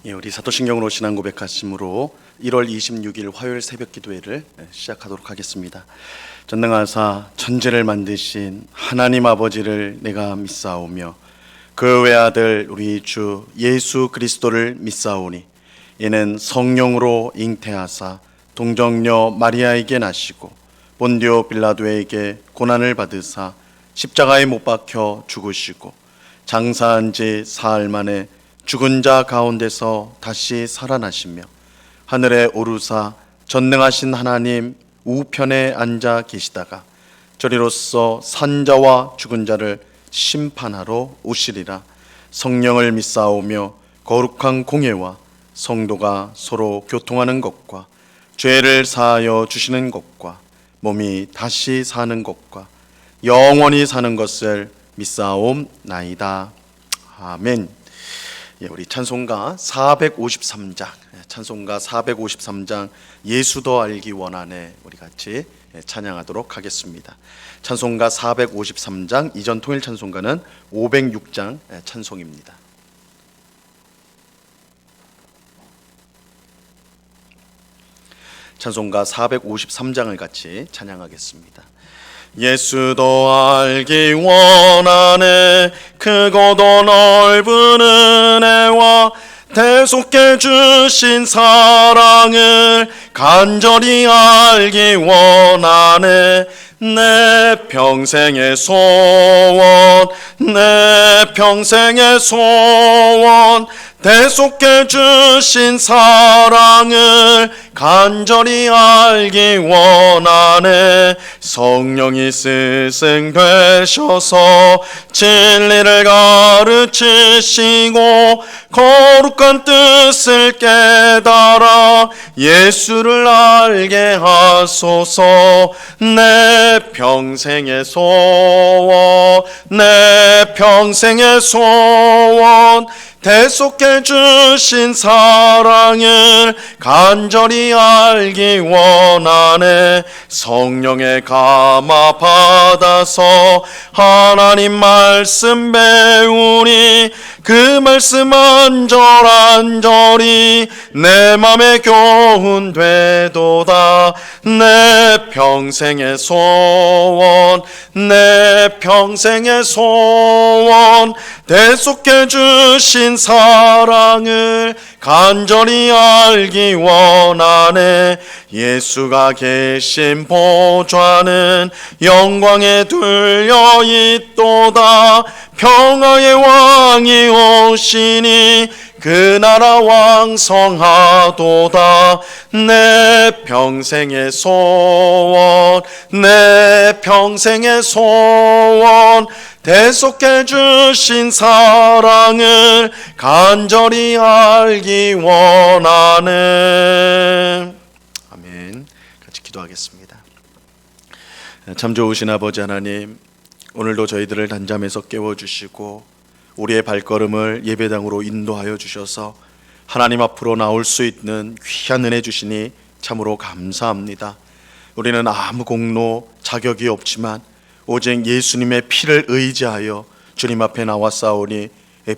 우리 사도신경으로 신앙 고백하심으로 1월 26일 화요일 새벽 기도회를 시작하도록 하겠습니다. 전능하사 천지를 만드신 하나님 아버지를 내가 믿사오며 그 외아들 우리 주 예수 그리스도를 믿사오니 이는 성령으로 잉태하사 동정녀 마리아에게 나시고 본디오 빌라도에게 고난을 받으사 십자가에 못 박혀 죽으시고 장사한 지 사흘 만에 죽은 자 가운데서 다시 살아나시며 하늘에 오르사 전능하신 하나님 우편에 앉아 계시다가 저리로서 산자와 죽은 자를 심판하러 오시리라. 성령을 믿사오며 거룩한 공예와 성도가 서로 교통하는 것과 죄를 사하여 주시는 것과 몸이 다시 사는 것과 영원히 사는 것을 믿사옵나이다. 아멘. 우리 찬송가 453장, 찬송가 453장 예수 더 알기 원하네 우리 같이 찬양하도록 하겠습니다. 찬송가 453장, 이전 통일 찬송가는 506장 찬송입니다. 찬송가 453장을 같이 찬양하겠습니다. 예수 더 알기 원하네 크고도 넓은 은혜와 대속해 주신 사랑을 간절히 알기 원하네. 내 평생의 소원, 내 평생의 소원, 대속해 주신 사랑을 간절히 알기 원하네. 성령이 스승 되셔서 진리를 가르치시고 거룩한 뜻을 깨달아 예수를 알게 하소서. 내 평생의 소원, 내 평생의 소원, 대속해 주신 사랑을 간절히 알기 원하네. 성령의 감화 받아서 하나님 말씀 배우니 그 말씀 안절안절이 내 맘에 교훈되도다. 내 평생의 소원, 내 평생의 소원, 대속해 주신 사랑을 간절히 알기 원하네. 예수가 계신 보좌는 영광에 둘려 있도다. 평화의 왕이 오시니 그 나라 왕성하도다. 내 평생의 소원, 내 평생의 소원, 대속해 주신 사랑을 간절히 알기 원하네. 아멘. 같이 기도하겠습니다. 참 좋으신 아버지 하나님, 오늘도 저희들을 단잠에서 깨워주시고 우리의 발걸음을 예배당으로 인도하여 주셔서 하나님 앞으로 나올 수 있는 귀한 은혜 주시니 참으로 감사합니다. 우리는 아무 공로 자격이 없지만 오직 예수님의 피를 의지하여 주님 앞에 나왔사오니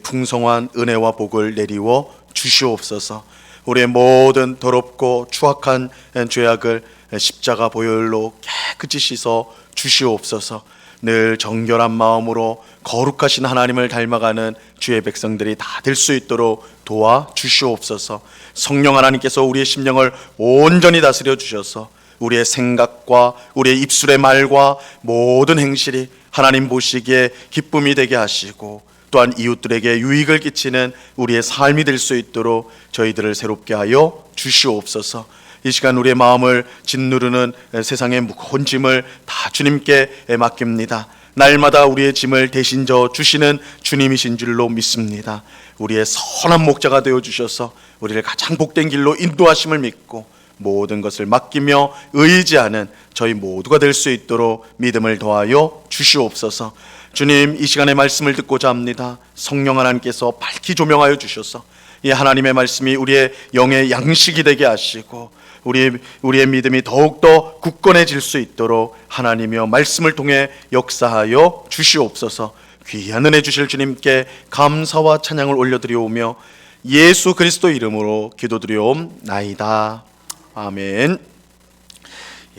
풍성한 은혜와 복을 내리워 주시옵소서. 우리의 모든 더럽고 추악한 죄악을 십자가 보혈로 깨끗이 씻어 주시옵소서. 늘 정결한 마음으로 거룩하신 하나님을 닮아가는 주의 백성들이 다 될 수 있도록 도와 주시옵소서. 성령 하나님께서 우리의 심령을 온전히 다스려 주셔서 우리의 생각과 우리의 입술의 말과 모든 행실이 하나님 보시기에 기쁨이 되게 하시고 또한 이웃들에게 유익을 끼치는 우리의 삶이 될 수 있도록 저희들을 새롭게 하여 주시옵소서. 이 시간 우리의 마음을 짓누르는 세상의 무거운 짐을 다 주님께 맡깁니다. 날마다 우리의 짐을 대신 져 주시는 주님이신 줄로 믿습니다. 우리의 선한 목자가 되어 주셔서 우리를 가장 복된 길로 인도하심을 믿고 모든 것을 맡기며 의지하는 저희 모두가 될 수 있도록 믿음을 더하여 주시옵소서. 주님, 이 시간에 말씀을 듣고자 합니다. 성령 하나님께서 밝히 조명하여 주셔서 이 하나님의 말씀이 우리의 영의 양식이 되게 하시고 우리의 믿음이 더욱더 굳건해질 수 있도록 하나님이여 말씀을 통해 역사하여 주시옵소서. 귀한 은혜 주실 주님께 감사와 찬양을 올려드리오며 예수 그리스도 이름으로 기도드리옵나이다. 아멘.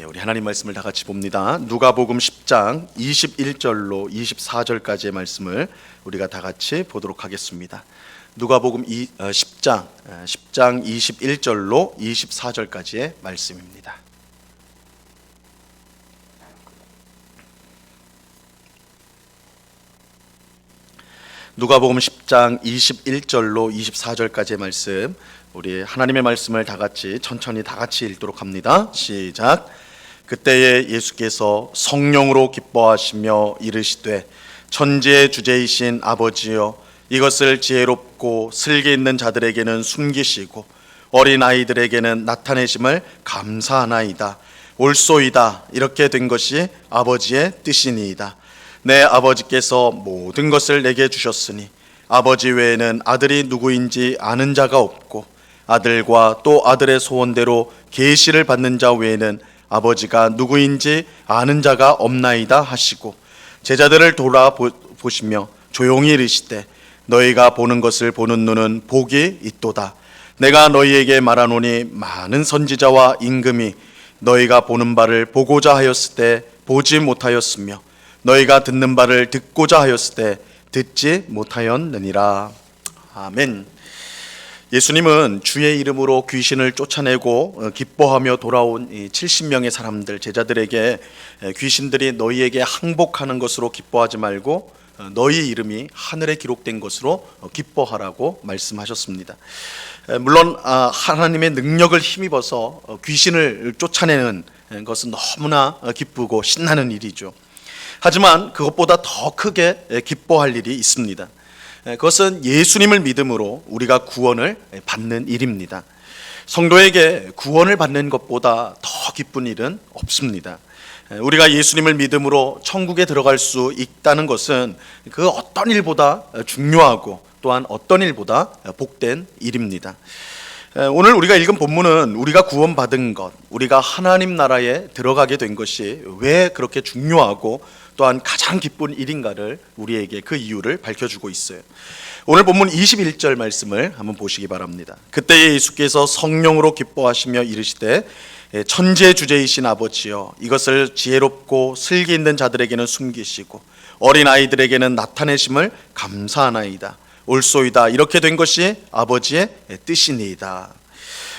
우리 하나님 말씀을 다 같이 봅니다. 누가복음 10장 21절로 24절까지의 말씀을 우리가 다 같이 보도록 하겠습니다. 누가복음 10장 21절로 24절까지의 말씀입니다. 누가복음 10장 21절로 24절까지의 말씀, 우리 하나님의 말씀을 다 같이 천천히 다 같이 읽도록 합니다. 시작. 그때에 예수께서 성령으로 기뻐하시며 이르시되 천지의 주제이신 아버지여, 이것을 지혜롭고 슬기 있는 자들에게는 숨기시고 어린 아이들에게는 나타내심을 감사하나이다. 옳소이다. 이렇게 된 것이 아버지의 뜻이니이다. 내 아버지께서 모든 것을 내게 주셨으니 아버지 외에는 아들이 누구인지 아는 자가 없고 아들과 또 아들의 소원대로 계시를 받는 자 외에는 아버지가 누구인지 아는 자가 없나이다 하시고, 제자들을 돌아보시며 조용히 이르시되 너희가 보는 것을 보는 눈은 복이 있도다. 내가 너희에게 말하노니 많은 선지자와 임금이 너희가 보는 바를 보고자 하였을 때 보지 못하였으며 너희가 듣는 바를 듣고자 하였을 때 듣지 못하였느니라. 아멘. 예수님은 주의 이름으로 귀신을 쫓아내고 기뻐하며 돌아온 70명의 사람들, 제자들에게 귀신들이 너희에게 항복하는 것으로 기뻐하지 말고 너희 이름이 하늘에 기록된 것으로 기뻐하라고 말씀하셨습니다. 물론 하나님의 능력을 힘입어서 귀신을 쫓아내는 것은 너무나 기쁘고 신나는 일이죠. 하지만 그것보다 더 크게 기뻐할 일이 있습니다. 그것은 예수님을 믿음으로 우리가 구원을 받는 일입니다. 성도에게 구원을 받는 것보다 더 기쁜 일은 없습니다. 우리가 예수님을 믿음으로 천국에 들어갈 수 있다는 것은 그 어떤 일보다 중요하고 또한 어떤 일보다 복된 일입니다. 오늘 우리가 읽은 본문은 우리가 구원받은 것, 우리가 하나님 나라에 들어가게 된 것이 왜 그렇게 중요하고 또한 가장 기쁜 일인가를 우리에게 그 이유를 밝혀주고 있어요. 오늘 본문 21절 말씀을 한번 보시기 바랍니다. 그때 예수께서 성령으로 기뻐하시며 이르시되 천지의 주제이신 아버지여, 이것을 지혜롭고 슬기 있는 자들에게는 숨기시고 어린 아이들에게는 나타내심을 감사하나이다. 옳소이다. 이렇게 된 것이 아버지의 뜻이니이다.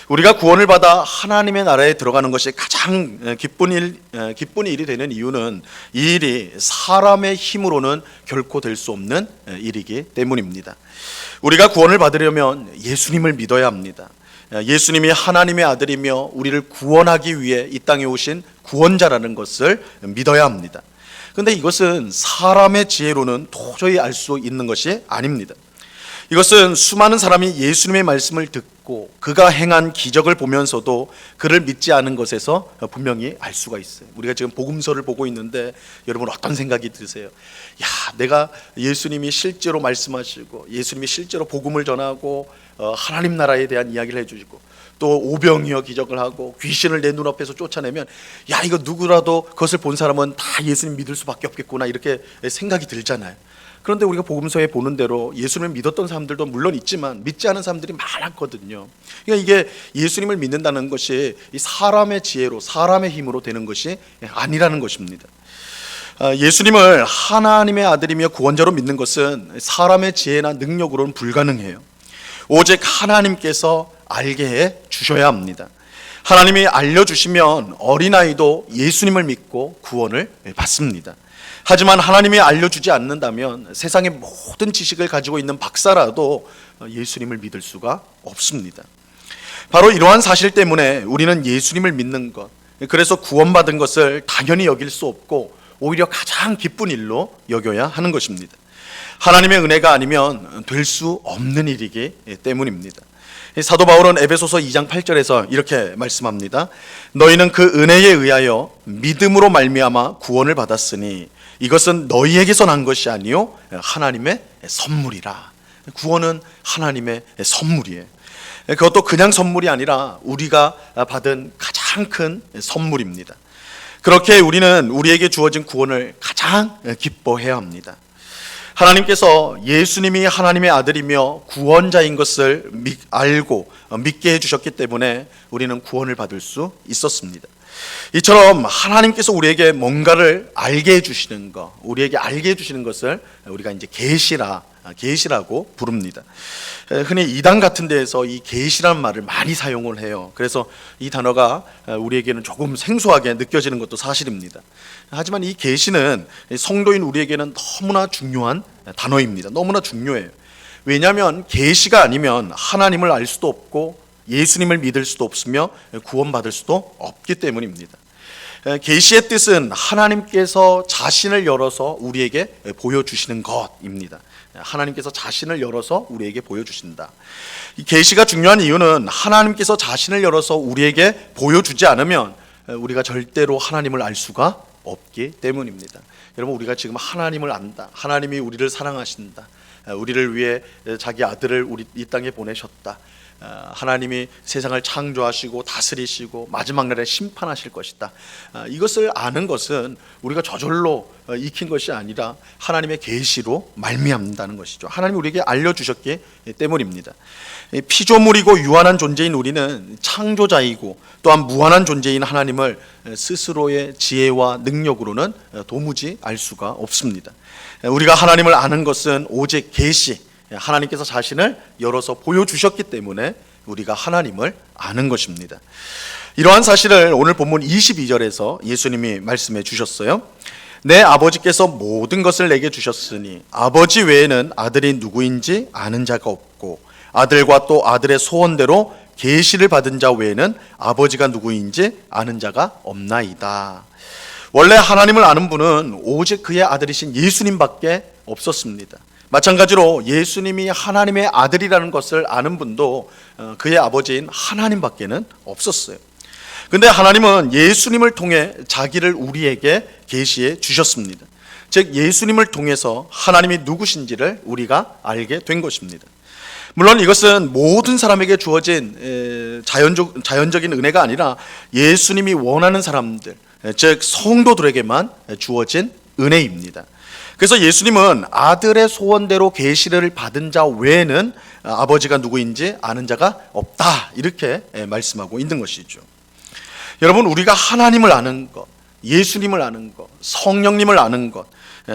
우리가 구원을 받아 하나님의 나라에 들어가는 것이 가장 기쁜 일이 되는 이유는 이 일이 사람의 힘으로는 결코 될 수 없는 일이기 때문입니다. 우리가 구원을 받으려면 예수님을 믿어야 합니다. 예수님이 하나님의 아들이며 우리를 구원하기 위해 이 땅에 오신 구원자라는 것을 믿어야 합니다. 그런데 이것은 사람의 지혜로는 도저히 알 수 있는 것이 아닙니다. 이것은 수많은 사람이 예수님의 말씀을 듣고 그가 행한 기적을 보면서도 그를 믿지 않은 것에서 분명히 알 수가 있어요. 우리가 지금 복음서를 보고 있는데 여러분 어떤 생각이 드세요? 야, 내가 예수님이 실제로 말씀하시고 예수님이 실제로 복음을 전하고 하나님 나라에 대한 이야기를 해주시고 또 오병이어 기적을 하고 귀신을 내 눈앞에서 쫓아내면 야, 이거 누구라도 그것을 본 사람은 다 예수님 믿을 수밖에 없겠구나, 이렇게 생각이 들잖아요. 그런데 우리가 복음서에 보는 대로 예수님을 믿었던 사람들도 물론 있지만 믿지 않은 사람들이 많았거든요. 그러니까 이게 예수님을 믿는다는 것이 이 사람의 지혜로 사람의 힘으로 되는 것이 아니라는 것입니다. 예수님을 하나님의 아들이며 구원자로 믿는 것은 사람의 지혜나 능력으로는 불가능해요. 오직 하나님께서 알게 해 주셔야 합니다. 하나님이 알려주시면 어린아이도 예수님을 믿고 구원을 받습니다. 하지만 하나님이 알려주지 않는다면 세상의 모든 지식을 가지고 있는 박사라도 예수님을 믿을 수가 없습니다. 바로 이러한 사실 때문에 우리는 예수님을 믿는 것, 그래서 구원받은 것을 당연히 여길 수 없고 오히려 가장 기쁜 일로 여겨야 하는 것입니다. 하나님의 은혜가 아니면 될 수 없는 일이기 때문입니다. 사도 바울은 에베소서 2장 8절에서 이렇게 말씀합니다. 너희는 그 은혜에 의하여 믿음으로 말미암아 구원을 받았으니 이것은 너희에게서 난 것이 아니요 하나님의 선물이라. 구원은 하나님의 선물이에요. 그것도 그냥 선물이 아니라 우리가 받은 가장 큰 선물입니다. 그렇게 우리는 우리에게 주어진 구원을 가장 기뻐해야 합니다. 하나님께서 예수님이 하나님의 아들이며 구원자인 것을 알고 믿게 해주셨기 때문에 우리는 구원을 받을 수 있었습니다. 이처럼 하나님께서 우리에게 뭔가를 알게 해주시는 것, 우리에게 알게 해주시는 것을 우리가 이제 계시라고 부릅니다. 흔히 이단 같은 데에서 이 계시라는 말을 많이 사용을 해요. 그래서 이 단어가 우리에게는 조금 생소하게 느껴지는 것도 사실입니다. 하지만 이 계시는 성도인 우리에게는 너무나 중요한 단어입니다. 너무나 중요해요. 왜냐하면 계시가 아니면 하나님을 알 수도 없고 예수님을 믿을 수도 없으며 구원받을 수도 없기 때문입니다. 계시의 뜻은 하나님께서 자신을 열어서 우리에게 보여주시는 것입니다. 하나님께서 자신을 열어서 우리에게 보여주신다. 이 계시가 중요한 이유는 하나님께서 자신을 열어서 우리에게 보여주지 않으면 우리가 절대로 하나님을 알 수가 없기 때문입니다. 여러분, 우리가 지금 하나님을 안다. 하나님이 우리를 사랑하신다. 우리를 위해 자기 아들을 우리 이 땅에 보내셨다. 하나님이 세상을 창조하시고 다스리시고 마지막 날에 심판하실 것이다. 이것을 아는 것은 우리가 저절로 익힌 것이 아니라 하나님의 계시로 말미암는다는 것이죠. 하나님이 우리에게 알려주셨기 때문입니다. 피조물이고 유한한 존재인 우리는 창조자이고 또한 무한한 존재인 하나님을 스스로의 지혜와 능력으로는 도무지 알 수가 없습니다. 우리가 하나님을 아는 것은 오직 계시, 하나님께서 자신을 열어서 보여주셨기 때문에 우리가 하나님을 아는 것입니다. 이러한 사실을 오늘 본문 22절에서 예수님이 말씀해 주셨어요. 내 아버지께서 모든 것을 내게 주셨으니 아버지 외에는 아들이 누구인지 아는 자가 없고 아들과 또 아들의 소원대로 계시를 받은 자 외에는 아버지가 누구인지 아는 자가 없나이다. 원래 하나님을 아는 분은 오직 그의 아들이신 예수님밖에 없었습니다. 마찬가지로 예수님이 하나님의 아들이라는 것을 아는 분도 그의 아버지인 하나님밖에는 없었어요. 근데 하나님은 예수님을 통해 자기를 우리에게 계시해 주셨습니다. 즉 예수님을 통해서 하나님이 누구신지를 우리가 알게 된 것입니다. 물론 이것은 모든 사람에게 주어진 자연적인 은혜가 아니라 예수님이 원하는 사람들, 즉 성도들에게만 주어진 은혜입니다. 그래서 예수님은 아들의 소원대로 계시를 받은 자 외에는 아버지가 누구인지 아는 자가 없다, 이렇게 말씀하고 있는 것이죠. 여러분, 우리가 하나님을 아는 것, 예수님을 아는 것, 성령님을 아는 것,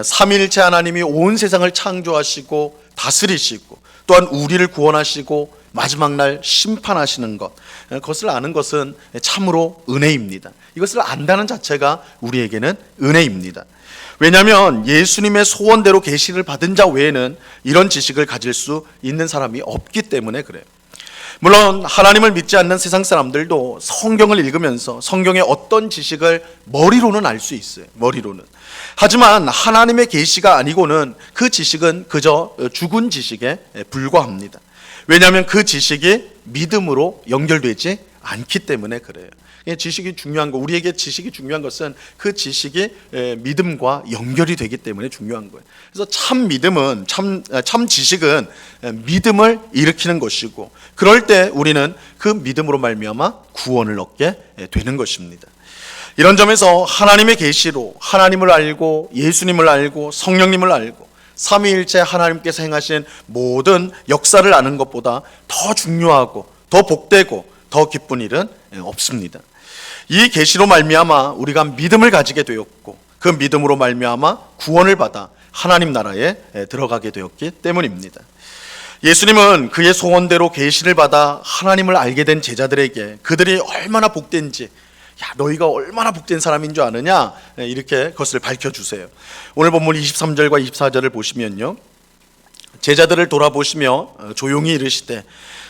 삼위일체 하나님이 온 세상을 창조하시고 다스리시고 또한 우리를 구원하시고 마지막 날 심판하시는 것, 그것을 아는 것은 참으로 은혜입니다. 이것을 안다는 자체가 우리에게는 은혜입니다. 왜냐하면 예수님의 소원대로 계시를 받은 자 외에는 이런 지식을 가질 수 있는 사람이 없기 때문에 그래요. 물론 하나님을 믿지 않는 세상 사람들도 성경을 읽으면서 성경의 어떤 지식을 머리로는 알 수 있어요. 머리로는. 하지만 하나님의 계시가 아니고는 그 지식은 그저 죽은 지식에 불과합니다. 왜냐하면 그 지식이 믿음으로 연결되지 않기 때문에 그래요. 지식이 중요한 거, 우리에게 지식이 중요한 것은 그 지식이 믿음과 연결이 되기 때문에 중요한 거예요. 그래서 참 믿음은 참 지식은 믿음을 일으키는 것이고, 그럴 때 우리는 그 믿음으로 말미암아 구원을 얻게 되는 것입니다. 이런 점에서 하나님의 계시로 하나님을 알고 예수님을 알고 성령님을 알고 삼위일체 하나님께서 행하신 모든 역사를 아는 것보다 더 중요하고 더 복되고 더 기쁜 일은 없습니다. 이 계시로 말미암아 우리가 믿음을 가지게 되었고 그 믿음으로 말미암아 구원을 받아 하나님 나라에 들어가게 되었기 때문입니다. 예수님은 그의 소원대로 계시를 받아 하나님을 알게 된 제자들에게 그들이 얼마나 복된지, 야, 너희가 얼마나 복된 사람인 줄 아느냐, 이렇게 그것을 밝혀주세요. 오늘 본문 23절과 24절을 보시면요, 제자들을 돌아보시며 조용히 이르시되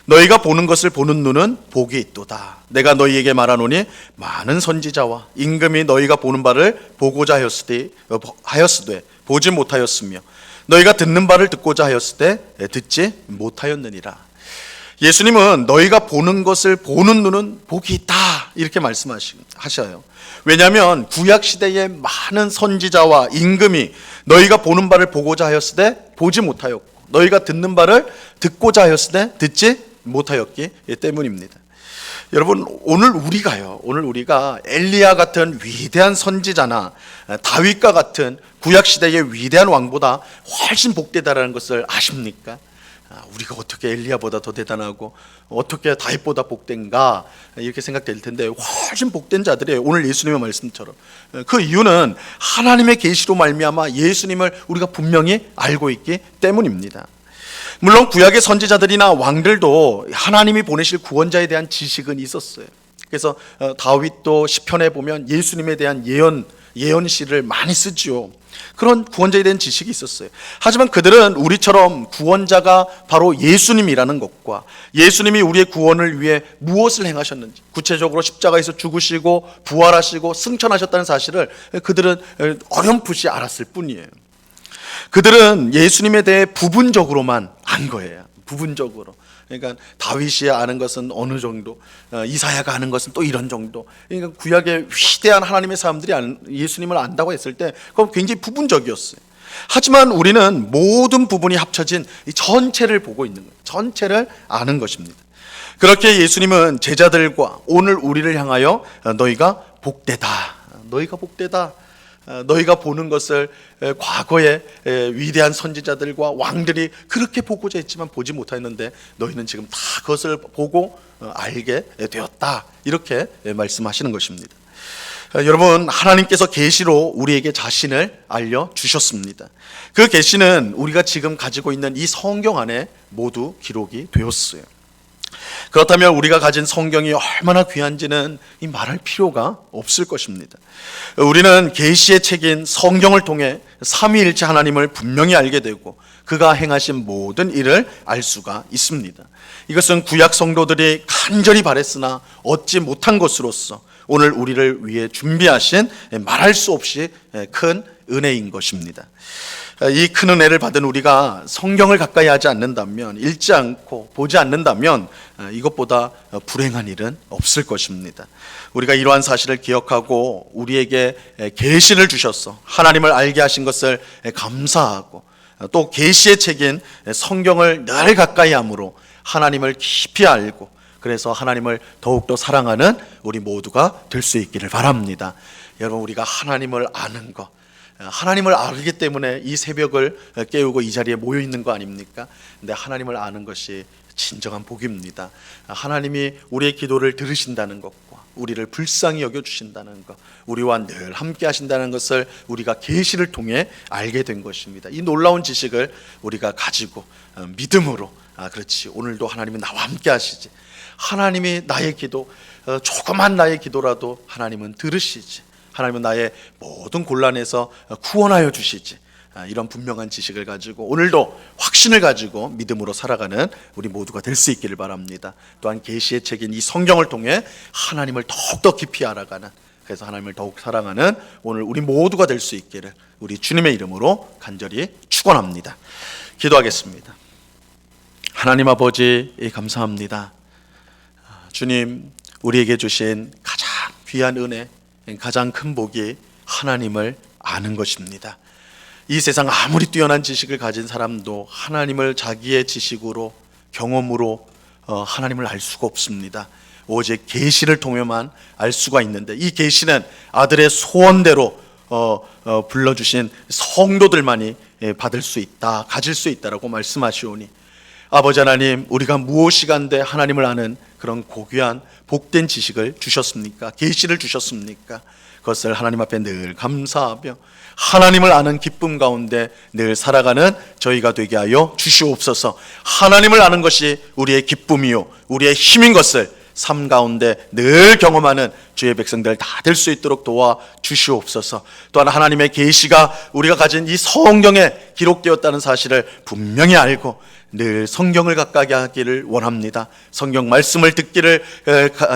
너희가 보는 것을 보는 눈은 복이 있도다. 내가 너희에게 말하노니 많은 선지자와 임금이 너희가 보는 바를 보고자 하였으되 보지 못하였으며 너희가 듣는 바를 듣고자 하였으되 듣지 못하였느니라. 예수님은 너희가 보는 것을 보는 눈은 복이 있다, 이렇게 말씀하셔요. 왜냐하면 구약 시대에 많은 선지자와 임금이 너희가 보는 바를 보고자 하였으되 보지 못하였고 너희가 듣는 바를 듣고자 하였으되 듣지 못하였기 때문입니다. 여러분, 오늘 우리가 엘리야 같은 위대한 선지자나 다윗과 같은 구약시대의 위대한 왕보다 훨씬 복되다라는 것을 아십니까? 우리가 어떻게 엘리야보다 더 대단하고 어떻게 다윗보다 복된가 이렇게 생각될 텐데, 훨씬 복된 자들이에요. 오늘 예수님의 말씀처럼. 그 이유는 하나님의 계시로 말미암아 예수님을 우리가 분명히 알고 있기 때문입니다. 물론 구약의 선지자들이나 왕들도 하나님이 보내실 구원자에 대한 지식은 있었어요. 그래서 다윗도 시편에 보면 예수님에 대한 예언시를 많이 쓰지요. 그런 구원자에 대한 지식이 있었어요. 하지만 그들은 우리처럼 구원자가 바로 예수님이라는 것과 예수님이 우리의 구원을 위해 무엇을 행하셨는지, 구체적으로 십자가에서 죽으시고 부활하시고 승천하셨다는 사실을 그들은 어렴풋이 알았을 뿐이에요. 그들은 예수님에 대해 부분적으로만 안 거예요. 부분적으로. 그러니까 다윗이 아는 것은 어느 정도, 이사야가 아는 것은 또 이런 정도. 그러니까 구약의 위대한 하나님의 사람들이 예수님을 안다고 했을 때 그건 굉장히 부분적이었어요. 하지만 우리는 모든 부분이 합쳐진 이 전체를 보고 있는 거예요. 전체를 아는 것입니다. 그렇게 예수님은 제자들과 오늘 우리를 향하여 너희가 복되다, 너희가 복되다, 너희가 보는 것을 과거의 위대한 선지자들과 왕들이 그렇게 보고자 했지만 보지 못했는데 너희는 지금 다 그것을 보고 알게 되었다, 이렇게 말씀하시는 것입니다. 여러분, 하나님께서 계시로 우리에게 자신을 알려주셨습니다. 그 계시는 우리가 지금 가지고 있는 이 성경 안에 모두 기록이 되었어요. 그렇다면 우리가 가진 성경이 얼마나 귀한지는 이 말할 필요가 없을 것입니다. 우리는 계시의 책인 성경을 통해 삼위일체 하나님을 분명히 알게 되고 그가 행하신 모든 일을 알 수가 있습니다. 이것은 구약 성도들이 간절히 바랬으나 얻지 못한 것으로서 오늘 우리를 위해 준비하신 말할 수 없이 큰 은혜인 것입니다. 이 큰 은혜를 받은 우리가 성경을 가까이 하지 않는다면, 읽지 않고 보지 않는다면 이것보다 불행한 일은 없을 것입니다. 우리가 이러한 사실을 기억하고 우리에게 계시를 주셔서 하나님을 알게 하신 것을 감사하고 또 계시의 책인 성경을 늘 가까이 함으로 하나님을 깊이 알고 그래서 하나님을 더욱더 사랑하는 우리 모두가 될 수 있기를 바랍니다. 여러분, 우리가 하나님을 아는 것, 하나님을 알기 때문에 이 새벽을 깨우고 이 자리에 모여 있는 거 아닙니까? 근데 하나님을 아는 것이 진정한 복입니다. 하나님이 우리의 기도를 들으신다는 것과 우리를 불쌍히 여겨주신다는 것, 우리와 늘 함께 하신다는 것을 우리가 계시를 통해 알게 된 것입니다. 이 놀라운 지식을 우리가 가지고 믿음으로, 그렇지, 오늘도 하나님이 나와 함께 하시지, 하나님이 나의 기도, 조그만 나의 기도라도 하나님은 들으시지, 하나님은 나의 모든 곤란에서 구원하여 주시지, 이런 분명한 지식을 가지고 오늘도 확신을 가지고 믿음으로 살아가는 우리 모두가 될 수 있기를 바랍니다. 또한 계시의 책인 이 성경을 통해 하나님을 더욱더 깊이 알아가는, 그래서 하나님을 더욱 사랑하는 오늘 우리 모두가 될 수 있기를 우리 주님의 이름으로 간절히 축원합니다. 기도하겠습니다. 하나님 아버지, 감사합니다. 주님, 우리에게 주신 가장 귀한 은혜, 가장 큰 복이 하나님을 아는 것입니다. 이 세상 아무리 뛰어난 지식을 가진 사람도 하나님을 자기의 지식으로, 경험으로 하나님을 알 수가 없습니다. 오직 계시를 통해만 알 수가 있는데, 이 계시는 아들의 소원대로 불러주신 성도들만이 받을 수 있다, 가질 수 있다라고 말씀하시오니, 아버지 하나님, 우리가 무엇이간데 하나님을 아는 그런 고귀한 복된 지식을 주셨습니까? 계시를 주셨습니까? 그것을 하나님 앞에 늘 감사하며 하나님을 아는 기쁨 가운데 늘 살아가는 저희가 되게 하여 주시옵소서. 하나님을 아는 것이 우리의 기쁨이요 우리의 힘인 것을 삶 가운데 늘 경험하는 주의 백성들 다 될 수 있도록 도와 주시옵소서. 또한 하나님의 계시가 우리가 가진 이 성경에 기록되었다는 사실을 분명히 알고 늘 성경을 가까이 하기를 원합니다. 성경 말씀을 듣기를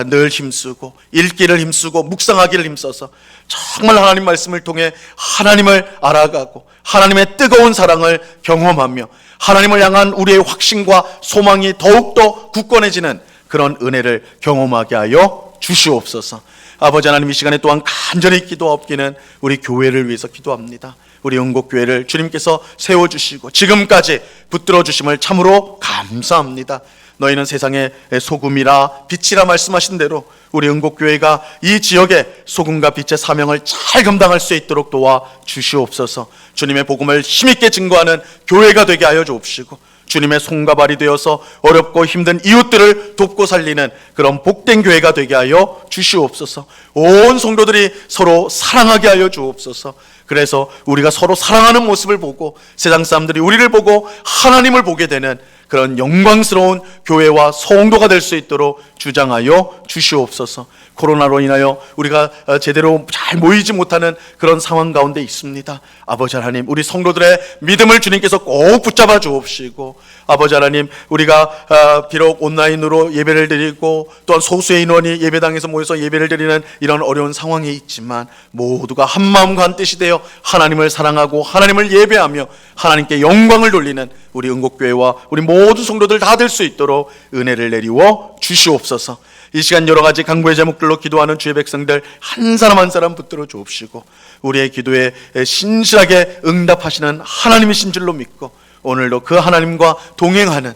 늘 힘쓰고 읽기를 힘쓰고 묵상하기를 힘써서 정말 하나님 말씀을 통해 하나님을 알아가고 하나님의 뜨거운 사랑을 경험하며 하나님을 향한 우리의 확신과 소망이 더욱더 굳건해지는 그런 은혜를 경험하게 하여 주시옵소서. 아버지 하나님, 이 시간에 또한 간절히 기도하옵기는 우리 교회를 위해서 기도합니다. 우리 영국교회를 주님께서 세워주시고 지금까지 붙들어 주심을 참으로 감사합니다. 너희는 세상의 소금이라 빛이라 말씀하신 대로 우리 응곡교회가 이 지역의 소금과 빛의 사명을 잘 감당할 수 있도록 도와 주시옵소서. 주님의 복음을 힘있게 증거하는 교회가 되게 하여 주옵시고, 주님의 손과 발이 되어서 어렵고 힘든 이웃들을 돕고 살리는 그런 복된 교회가 되게 하여 주시옵소서. 온 성도들이 서로 사랑하게 하여 주옵소서. 그래서 우리가 서로 사랑하는 모습을 보고 세상 사람들이 우리를 보고 하나님을 보게 되는 그런 영광스러운 교회와 성도가 될 수 있도록 주장하여 주시옵소서. 코로나로 인하여 우리가 제대로 잘 모이지 못하는 그런 상황 가운데 있습니다. 아버지 하나님, 우리 성도들의 믿음을 주님께서 꼭 붙잡아 주옵시고, 아버지 하나님, 우리가 비록 온라인으로 예배를 드리고 또한 소수의 인원이 예배당에서 모여서 예배를 드리는 이런 어려운 상황이 있지만 모두가 한 마음과 한 뜻이 되어 하나님을 사랑하고 하나님을 예배하며 하나님께 영광을 돌리는 우리 응곡교회와 우리 모든 성도들 다 될 수 있도록 은혜를 내리워 주시옵소서. 이 시간 여러 가지 간구의 제목들로 기도하는 주의 백성들 한 사람 한 사람 붙들어 주옵시고, 우리의 기도에 신실하게 응답하시는 하나님이신 줄로 믿고 오늘도 그 하나님과 동행하는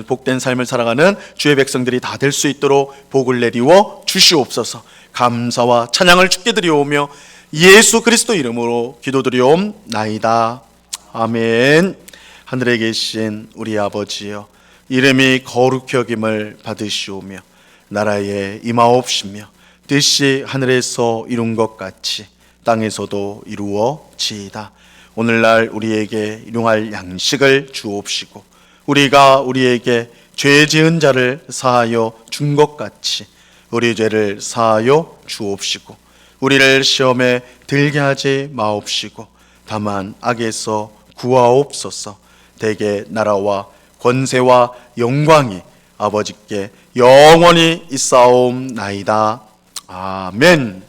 복된 삶을 살아가는 주의 백성들이 다 될 수 있도록 복을 내리워 주시옵소서. 감사와 찬양을 주께 드리오며 예수 그리스도 이름으로 기도드리옵나이다. 아멘. 하늘에 계신 우리 아버지여, 이름이 거룩히 여김을 받으시오며 나라에 임하옵시며 뜻이 하늘에서 이룬 것 같이 땅에서도 이루어지이다. 오늘날 우리에게 일용할 양식을 주옵시고, 우리가 우리에게 죄 지은 자를 사하여 준 것 같이 우리 죄를 사하여 주옵시고, 우리를 시험에 들게 하지 마옵시고 다만 악에서 구하옵소서. 대개 나라와 권세와 영광이 아버지께 영원히 있사옵나이다. 아멘.